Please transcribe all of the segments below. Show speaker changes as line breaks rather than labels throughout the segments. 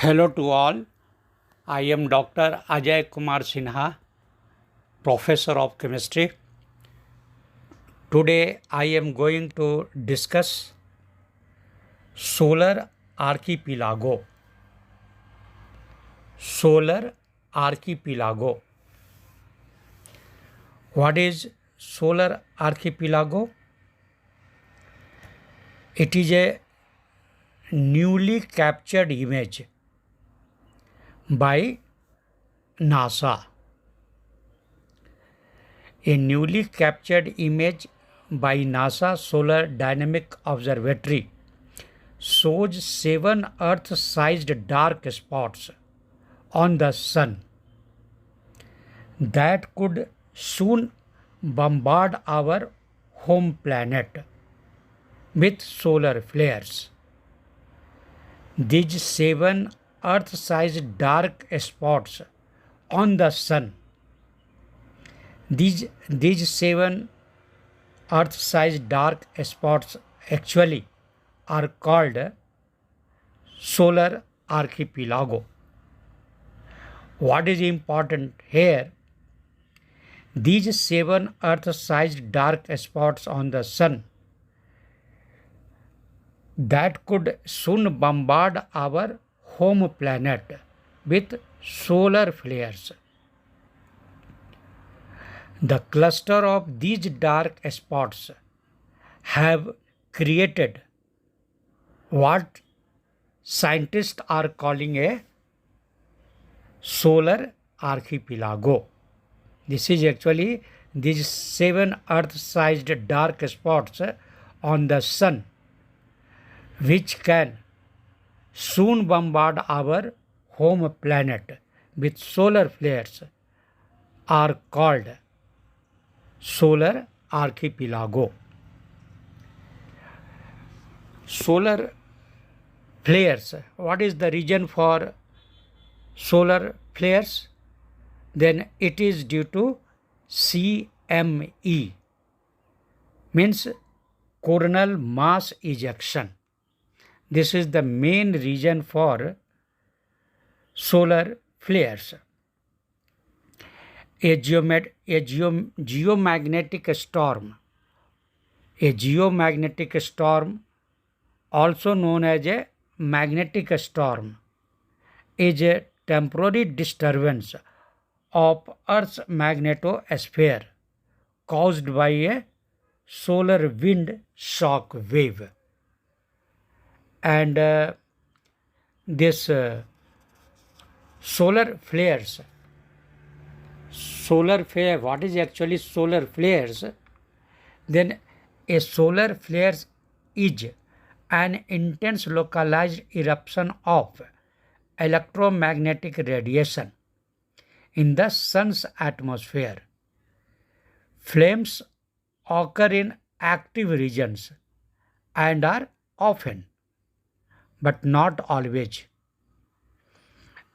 Hello to all. I am Dr.AJAY Kumar Sinha, Professor of Chemistry. Today I am going to discuss solar archipelago. Solar archipelago. What is solar archipelago? It is a newly captured image by NASA. A newly captured image by NASA Solar Dynamic Observatory shows 7 Earth-sized dark spots on the Sun that could soon bombard our home planet with solar flares. These 7 Earth-sized dark spots on the Sun. These 7 Earth-sized dark spots actually are called solar archipelago. What is important here? These 7 Earth-sized dark spots on the Sun that could soon bombard our home planet with solar flares. The cluster of these dark spots have created what scientists are calling a solar archipelago. This is actually these 7 Earth-sized dark spots on the Sun, which can soon bombard our home planet with solar flares, are called solar archipelago. Solar flares. What is the reason for solar flares? Then it is due to CME, means coronal mass ejection. This is the main reason for solar flares. A geomagnetic storm. A geomagnetic storm, also known as a magnetic storm, is a temporary disturbance of Earth's magnetosphere caused by a solar wind shock wave. And this solar flares. Solar flare. What is actually solar flares? Then a solar flare is an intense localized eruption of electromagnetic radiation in the Sun's atmosphere. Flames occur in active regions and are often, but not always,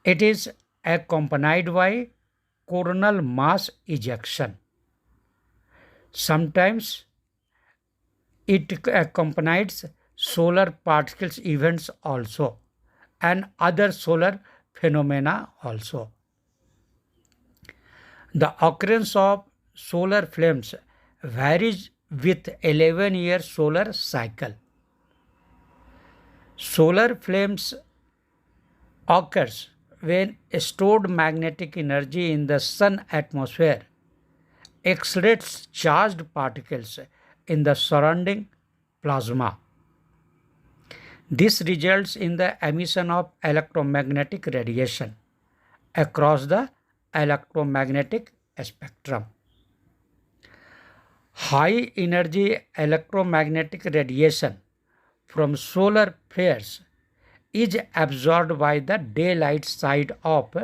it is accompanied by coronal mass ejection. Sometimes it accompanies solar particles events also and other solar phenomena also. The occurrence of solar flames varies with 11-year solar cycle. Solar flames occurs when stored magnetic energy in the Sun atmosphere accelerates charged particles in the surrounding plasma. This results in the emission of electromagnetic radiation across the electromagnetic spectrum. High energy electromagnetic radiation from solar flares is absorbed by the daylight side of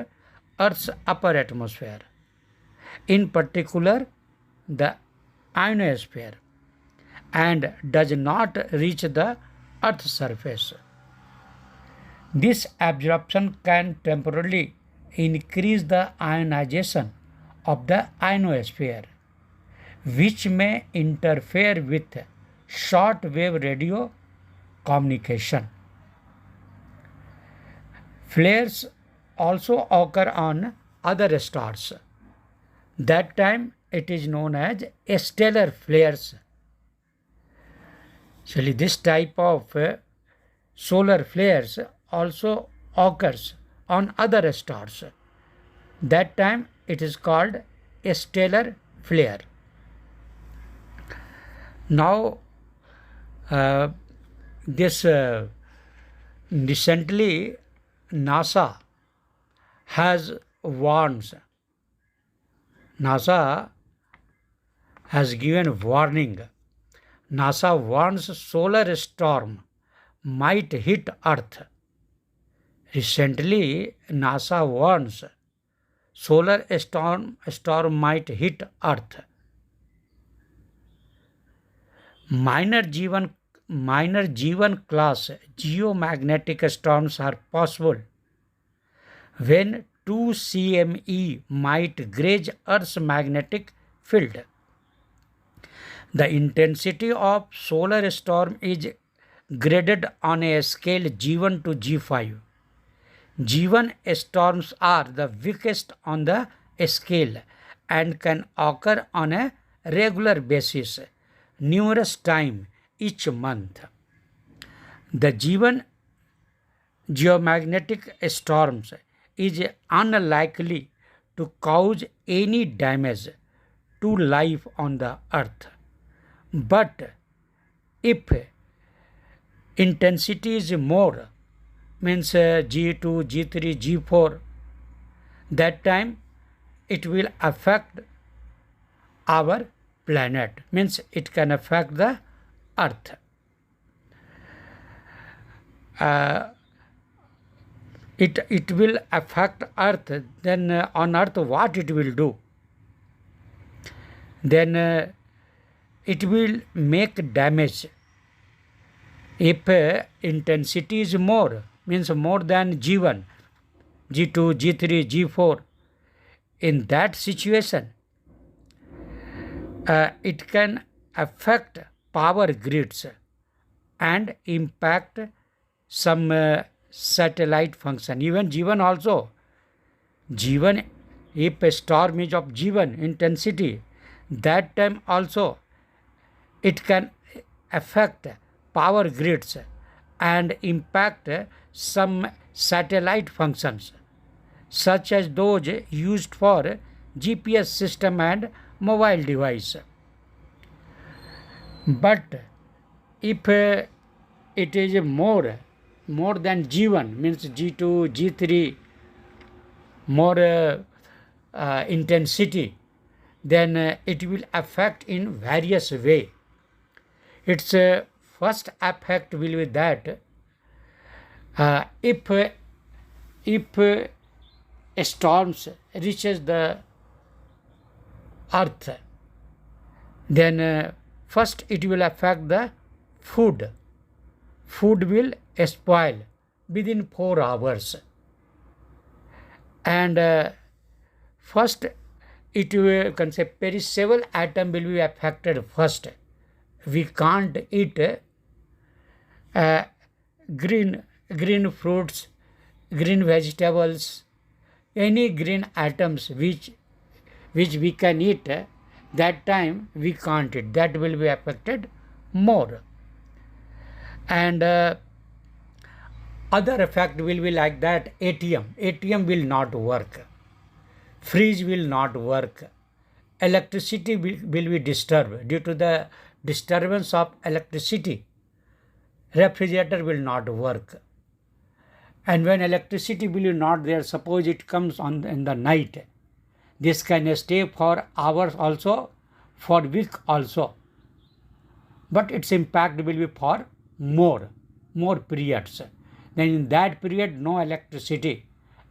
Earth's upper atmosphere, in particular the ionosphere, and does not reach the Earth's surface. This absorption can temporarily increase the ionization of the ionosphere, which may interfere with short wave radio communication. Flares also occur on other stars. That time it is known as stellar flares. Actually, this type of solar flares also occurs on other stars. That time it is called a stellar flare. Now, this recently NASA has warned. NASA has given warning. NASA warns solar storm might hit Earth. Recently, NASA warns solar storm might hit Earth. Minor G1 class geomagnetic storms are possible when 2 CME might graze Earth's magnetic field. The intensity of solar storm is graded on a scale G1 to G5. G1 storms are the weakest on the scale and can occur on a regular basis numerous times each month. The G1 geomagnetic storms is unlikely to cause any damage to life on the earth. But if intensity is more, means G2, G3, G4, that time it will affect our planet, means it can affect the earth. It will affect earth. Then on earth what it will do? Then it will make damage. If intensity is more, means more than G1, G2, G3, G4, in that situation, it can affect power grids and impact some satellite function. Even G1 also. G1, if a storm is of G1 intensity, that time also it can affect power grids and impact some satellite functions such as those used for GPS system and mobile device. But if it is more than G1, means G2, G3, more intensity, then it will affect in various way. Its first effect will be that if storms reaches the earth, then first it will affect the food. Food will spoil within 4 hours. And first it will, can say, perishable item will be affected first. We can't eat green fruits, green vegetables, any green items which we can eat. That time we can't eat. That will be affected more. And other effect will be like that. ATM will not work. Fridge will not work. Electricity will be disturbed. Due to the disturbance of electricity, refrigerator will not work. And when electricity will be not there, suppose it comes in the night, this can stay for hours also, for week also. But its impact will be for more periods. Then in that period, no electricity,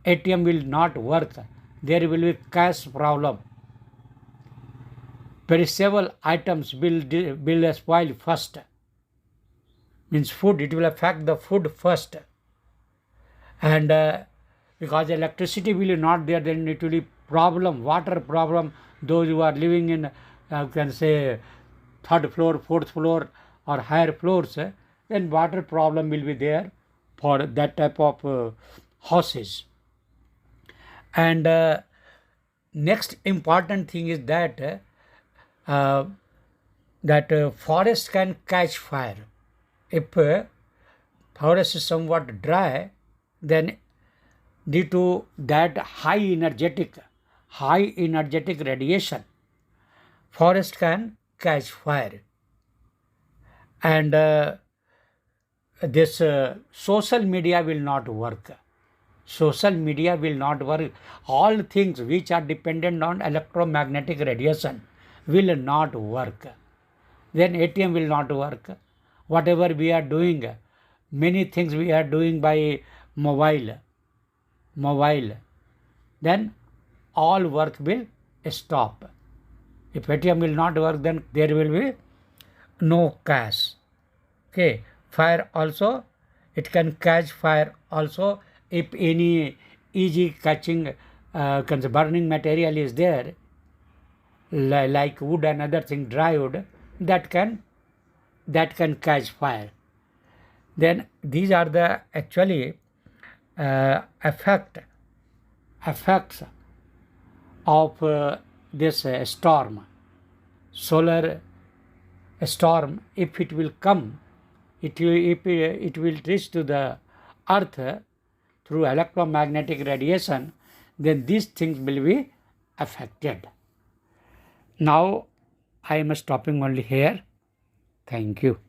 ATM will not work. There will be cash problem. Perishable items will spoil first. Means food, it will affect the food first. And because electricity will be not there, then it will be problem, water problem. Those who are living in, can say, 3rd floor, 4th floor or higher floors, then water problem will be there for that type of houses. And next important thing is that forest can catch fire. If forest is somewhat dry, then due to that high energetic radiation, forest can catch fire. And this social media will not work. Social media will not work. All things which are dependent on electromagnetic radiation will not work. Then ATM will not work. Whatever we are doing, many things we are doing by mobile, then all work will stop. If ATM will not work, then there will be no cash. Okay, fire also, it can catch fire also if any easy catching burning material is there, like wood and other thing, dry wood, that can catch fire. Then these are the actually effects of this storm, solar storm. If it will come, it will reach to the earth through electromagnetic radiation, then these things will be affected. Now I am stopping only here. Thank you.